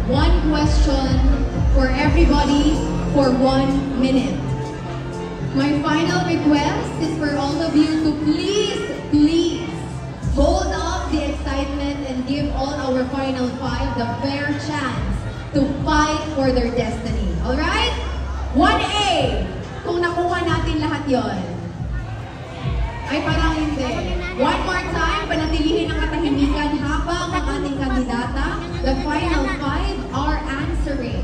One question for everybody for 1 minute. My final request is for all of you to please hold up the excitement and give all our final five the fair chance to fight for their destiny. Alright? 1A! Kung nakuha natin lahat yon. Ay parang hindi. One more time, panatilihin ang katahimikan habang ang ating kandidata, the final five are answering.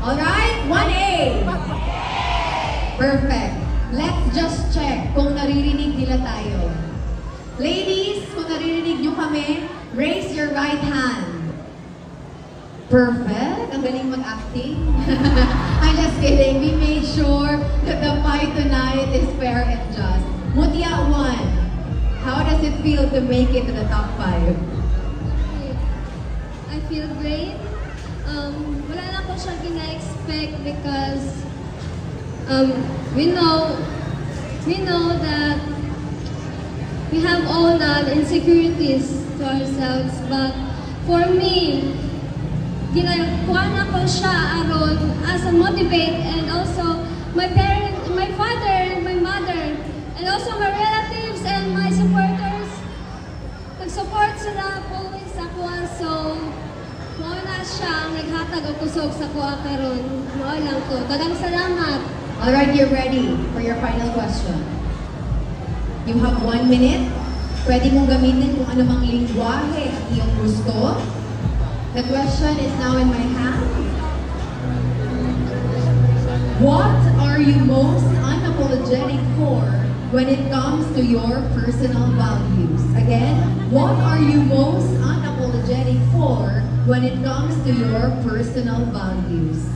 Alright? 1A! Perfect. Let's just check kung naririnig nila tayo. Ladies, kung naririnig nyo kami, raise your right hand. Perfect. Ang galing mag-acting. I'm just kidding. We made sure that the fight tonight is fair and just. Mutia 1, how does it feel to make it to the top 5? I feel great. Wala na ko siya gina-expect because we know that we have all the insecurities to ourselves, but for me, ginakuha na ko siya aron as a motivate, and also my parents, my father and my mother, and also my relatives and my supporters, nag-support sila always sa kuha, so mo na siya ang naghatag o kusog sa kuha karon. Mo lang ko. Daghang salamat. Alright, you're ready for your final question. You have 1 minute. Pwede mong gamitin kung anumang lingwahe ang iyong gusto. The question is now in my hand. What are you most unapologetic for when it comes to your personal values? Again, what are you most unapologetic for when it comes to your personal values?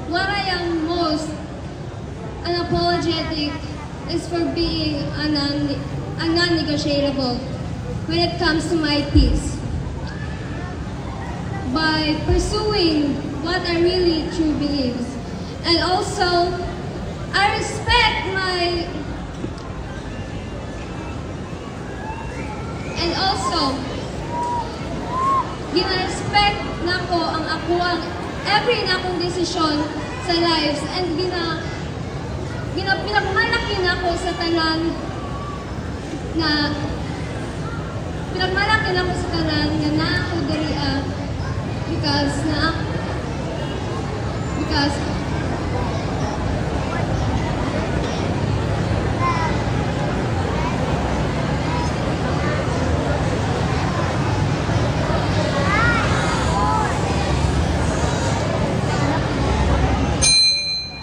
What I am most unapologetic is for being a non-negotiable when it comes to my peace. By pursuing what I really true believes. And also, I respect my... And also, gina-respect na ko ang ako ang every na akong desisyon sa lives, and pinagmalaki na ako sa tanan na pinagmalaki na ako sa tanan na ako diri because